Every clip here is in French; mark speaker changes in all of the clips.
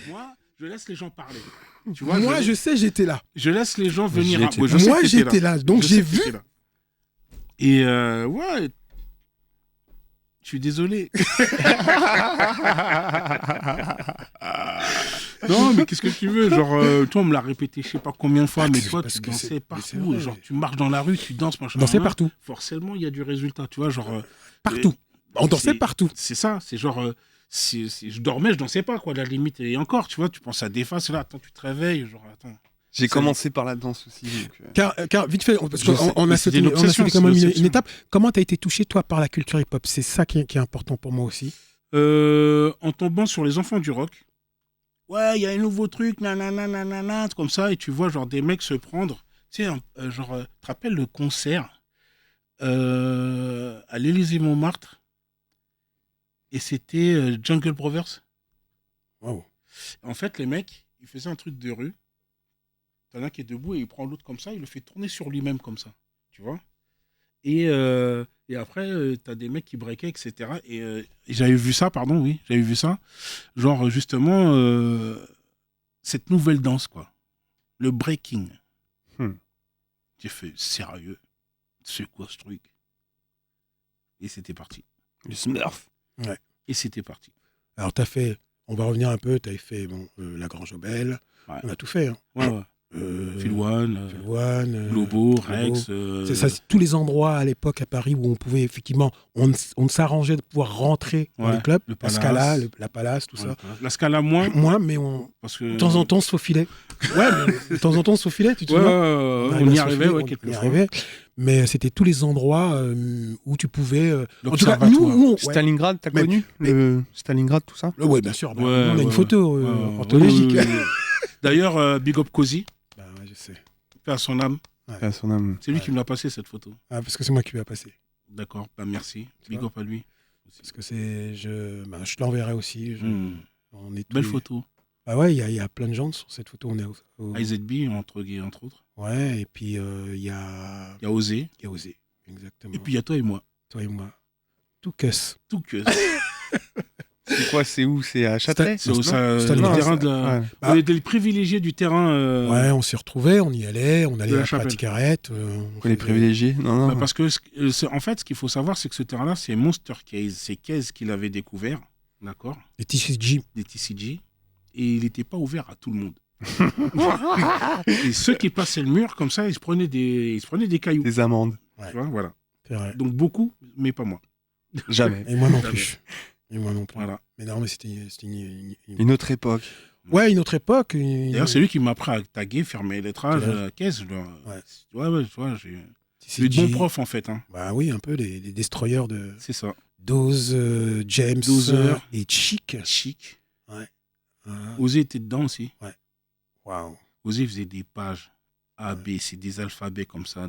Speaker 1: Moi, je laisse les gens parler. Tu vois,
Speaker 2: Moi, je sais, j'étais là.
Speaker 1: Je laisse les gens venir.
Speaker 2: Moi, j'étais là. Donc, j'ai vu.
Speaker 1: Et ouais. Je suis désolé. Non, mais qu'est-ce que tu veux? Genre, toi, on me l'a répété je sais pas combien de fois, mais toi, tu dansais partout. Genre, tu marches dans la rue, tu danses, machin.
Speaker 2: Dansais partout.
Speaker 1: Forcément, il y a du résultat, tu vois, genre...
Speaker 2: partout. On dansait partout.
Speaker 1: C'est ça, c'est genre... si je dormais, je dansais pas, quoi, la limite. Et encore, tu vois, tu penses à des phases, là, attends, tu te réveilles, genre, attends...
Speaker 3: J'ai commencé par la danse aussi. Donc,
Speaker 2: car vite fait, parce qu'on a sauté quand même une étape. Comment tu as été touché, toi, par la culture hip-hop? C'est ça qui est important pour moi aussi.
Speaker 1: En tombant sur les enfants du rock, ouais, il y a un nouveau truc, nanana, comme ça, et tu vois, genre, des mecs se prendre, tu sais, genre, tu te rappelles le concert à l'Élysée-Montmartre, et c'était Jungle Brothers.
Speaker 2: Wow. En
Speaker 1: fait, les mecs, ils faisaient un truc de rue. T'en as un qui est debout et il prend l'autre comme ça, il le fait tourner sur lui-même comme ça, tu vois. Et après, t'as des mecs qui breakaient, etc. Et j'avais vu ça, j'avais vu ça. Genre, justement, cette nouvelle danse, quoi. Le breaking. J'ai fait, sérieux, c'est quoi ce truc? Et c'était parti.
Speaker 3: Le Smurf.
Speaker 2: Ouais.
Speaker 1: Et c'était parti.
Speaker 2: Alors, on va revenir un peu, t'avais fait La Grange aux Belles,
Speaker 1: ouais.
Speaker 2: On a tout fait. Hein.
Speaker 1: Ouais. Phil One, Globo, Rex.
Speaker 2: C'est ça, c'est tous les endroits à l'époque à Paris où on pouvait effectivement, on s'arrangeait de pouvoir rentrer dans les clubs. La Scala, la Palace, tout ça.
Speaker 1: La Scala moins.
Speaker 2: Moins, mais
Speaker 1: parce que...
Speaker 2: de temps en temps on se faufilait. Ouais, mais de temps en temps on se faufilait, tu te souviens?
Speaker 1: On y arrivait, quelquefois.
Speaker 2: Mais c'était tous les endroits où tu pouvais.
Speaker 1: En tout cas, nous,
Speaker 3: Stalingrad, t'as connu le Stalingrad, tout ça?
Speaker 2: Oui, bien sûr. On a une photo anthologique.
Speaker 1: D'ailleurs, Big Up Cozy.
Speaker 2: Je sais.
Speaker 1: Paix à son âme.
Speaker 3: Ouais. À son âme.
Speaker 1: C'est lui qui me l'a passé, cette photo.
Speaker 2: Ah, parce que c'est moi qui lui ai passé.
Speaker 1: D'accord, merci. Big up à lui.
Speaker 2: Parce que je l'enverrai aussi.
Speaker 1: Belle photo.
Speaker 2: Bah ouais, il y a plein de gens sur cette photo. On est
Speaker 1: IZB, entre autres.
Speaker 2: Ouais, et puis il y a...
Speaker 1: Il y a Osé.
Speaker 2: Il y a Osé, exactement.
Speaker 1: Et puis il y a toi et moi.
Speaker 2: Tout cuss.
Speaker 3: C'est quoi? C'est où? C'est à Châtelet?
Speaker 1: C'est le terrain de la... On était les privilégiés du terrain.
Speaker 2: Ouais, on s'y retrouvait, on y allait, on allait à la Praticarette.
Speaker 3: Les privilégiés? Non.
Speaker 1: Parce que, en fait, ce qu'il faut savoir, c'est que ce terrain-là, c'est Monster Case. C'est Case qui l'avait découvert, d'accord?
Speaker 2: Des TCG.
Speaker 1: Et il n'était pas ouvert à tout le monde. Et ceux qui passaient le mur, comme ça, ils se prenaient des cailloux.
Speaker 3: Des amendes.
Speaker 1: Ouais. Tu vois, voilà.
Speaker 2: C'est vrai.
Speaker 1: Donc beaucoup, mais pas moi.
Speaker 3: Jamais.
Speaker 2: Et moi non plus.
Speaker 1: Voilà.
Speaker 2: Mais non, mais c'était
Speaker 3: une autre époque.
Speaker 2: Ouais, une autre époque.
Speaker 1: D'ailleurs, c'est lui qui m'a appris à taguer, faire mes lettrages à la caisse. Ouais, tu vois, j'ai eu de bons profs, en fait. Hein.
Speaker 2: Bah oui, un peu, les destroyers de...
Speaker 1: C'est ça.
Speaker 2: Dose, James
Speaker 1: Dozer
Speaker 2: et Chic.
Speaker 1: Ouais. Osé était dedans aussi.
Speaker 2: Ouais. Waouh.
Speaker 1: Osé faisait des pages A, B, c'est des alphabets comme ça.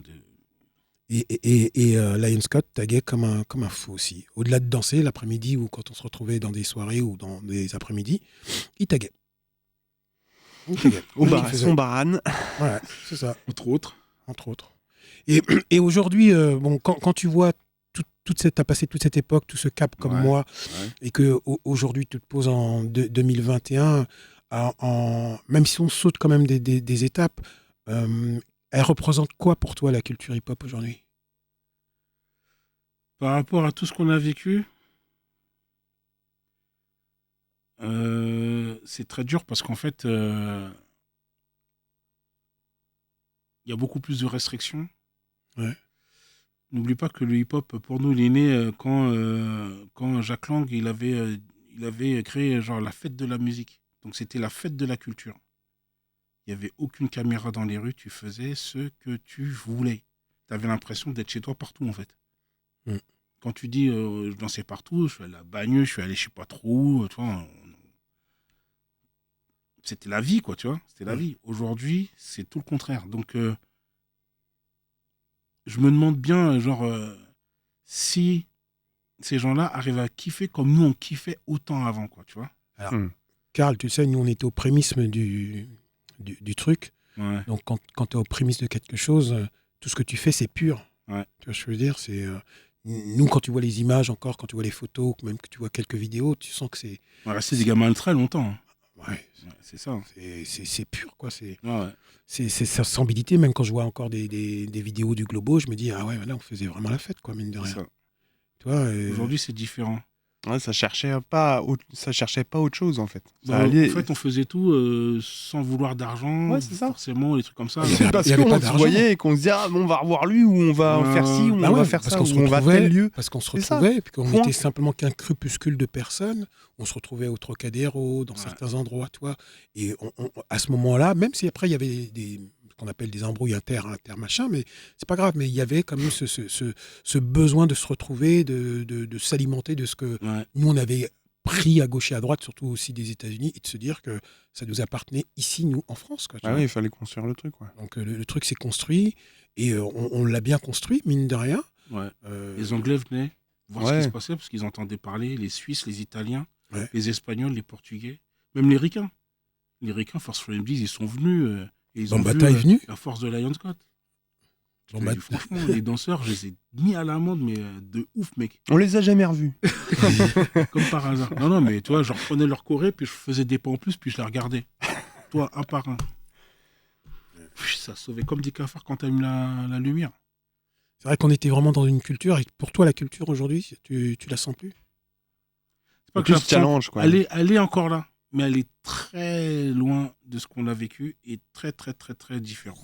Speaker 2: Et Lion Scott taguait comme un fou aussi. Au-delà de danser l'après-midi ou quand on se retrouvait dans des soirées ou dans des après-midi, il taguait.
Speaker 3: Au bar, son barane.
Speaker 2: Voilà, c'est ça.
Speaker 1: Entre autres.
Speaker 2: Et aujourd'hui, quand tu vois t'as passé toute cette époque, tout ce cap comme moi, et qu'aujourd'hui tu te poses en 2021, même si on saute quand même des étapes, elle représente quoi pour toi, la culture hip-hop aujourd'hui?
Speaker 1: Par rapport à tout ce qu'on a vécu, c'est très dur parce qu'en fait, il y a beaucoup plus de restrictions.
Speaker 2: Ouais.
Speaker 1: N'oublie pas que le hip-hop, pour nous, il est né quand Jack Lang il avait créé genre la fête de la musique. Donc c'était la fête de la culture. Il n'y avait aucune caméra dans les rues, tu faisais ce que tu voulais. Tu avais l'impression d'être chez toi partout, en fait. Quand tu dis je dansais partout, je suis allé à Bagneux, je suis allé je sais pas trop où, tu vois, c'était la vie, quoi, tu vois. C'était la vie. Aujourd'hui, c'est tout le contraire. Donc, je me demande bien, si ces gens-là arrivent à kiffer comme nous, on kiffait autant avant, quoi, tu vois.
Speaker 2: Alors, Karl, tu sais, nous, on était au prémisme du truc.
Speaker 1: Ouais.
Speaker 2: Donc, quand tu es au prémices de quelque chose, tout ce que tu fais, c'est pur.
Speaker 1: Ouais.
Speaker 2: Tu vois ce que je veux dire? C'est... nous, quand tu vois les images encore, quand tu vois les photos, même que tu vois quelques vidéos, tu sens que c'est...
Speaker 1: On va rester des gamins très longtemps. Hein.
Speaker 2: Ouais,
Speaker 1: Ouais, c'est ça.
Speaker 2: c'est pur, quoi.
Speaker 1: Ouais, ouais.
Speaker 2: C'est sa sensibilité. Même quand je vois encore des vidéos du Globo, je me dis, ah ouais, là, on faisait vraiment la fête, quoi, mine de
Speaker 1: C'est
Speaker 2: rien.
Speaker 1: ça.
Speaker 2: Tu vois,
Speaker 1: Aujourd'hui, c'est différent.
Speaker 3: Ouais, ça cherchait pas autre chose en fait. Ça
Speaker 1: Bah,
Speaker 3: allait-
Speaker 1: En fait, on faisait tout sans vouloir d'argent,
Speaker 3: Ouais, c'est ça.
Speaker 1: forcément, des trucs comme ça.
Speaker 2: Il y
Speaker 3: C'est
Speaker 2: avait-
Speaker 3: parce
Speaker 2: il y avait
Speaker 3: qu'on
Speaker 2: pas
Speaker 3: se
Speaker 2: d'argent.
Speaker 3: voyait et qu'on se disait ah, bon, on va revoir lui ou on va faire ci ou
Speaker 2: Bah
Speaker 3: on va
Speaker 2: ouais,
Speaker 3: faire
Speaker 2: parce
Speaker 3: ça
Speaker 2: qu'on
Speaker 3: ou
Speaker 2: se
Speaker 3: on va à
Speaker 2: retrouvait,
Speaker 3: tel lieu.
Speaker 2: parce qu'on se
Speaker 3: C'est ça.
Speaker 2: retrouvait, puis qu'on
Speaker 3: Point.
Speaker 2: était simplement qu'un crépuscule de personnes. On se retrouvait au Trocadéro, dans
Speaker 1: Ouais.
Speaker 2: certains endroits, tu vois. Et à ce moment-là, même si après il y avait ce qu'on appelle des embrouilles inter machin, mais c'est pas grave. Mais il y avait quand même ce besoin de se retrouver, de s'alimenter de ce que
Speaker 1: Ouais.
Speaker 2: nous on avait pris à gauche et à droite, surtout aussi des États-Unis, et de se dire que ça nous appartenait ici, nous, en France, quoi. Tu
Speaker 3: Ah
Speaker 2: vois.
Speaker 3: oui, il fallait construire le truc. Ouais.
Speaker 2: Donc le truc s'est construit et on l'a bien construit, mine de rien.
Speaker 1: Ouais.
Speaker 2: Euh,
Speaker 1: Les Anglais venaient voir ce
Speaker 3: Ouais.
Speaker 1: qui se passait parce qu'ils entendaient parler, les Suisses, les Italiens,
Speaker 2: Ouais.
Speaker 1: les Espagnols, les Portugais, même les Ricains. Les Ricains, Force Friendlies, ils sont venus et ils ont
Speaker 2: Bambata
Speaker 1: vu
Speaker 2: est venu.
Speaker 1: la force de Lion Scott.
Speaker 2: Bambata-
Speaker 1: Franchement, les danseurs, je les ai mis à l'amende, mais de ouf, mec.
Speaker 3: On les a jamais revus.
Speaker 1: Comme par hasard. Non, non, mais tu vois, je reprenais leur choré, puis je faisais des pas en plus, puis je les regardais. Toi, un par un. Ça sauvait comme des cafards quand t'as mis la lumière.
Speaker 2: C'est vrai qu'on était vraiment dans une culture. Et pour toi, la culture aujourd'hui, tu la sens plus?
Speaker 1: C'est pas
Speaker 3: En
Speaker 1: que je
Speaker 3: plus
Speaker 1: la ressens.
Speaker 3: challenge quoi.
Speaker 1: Elle est encore là, mais elle est très loin de ce qu'on a vécu et très, très, très, très différente.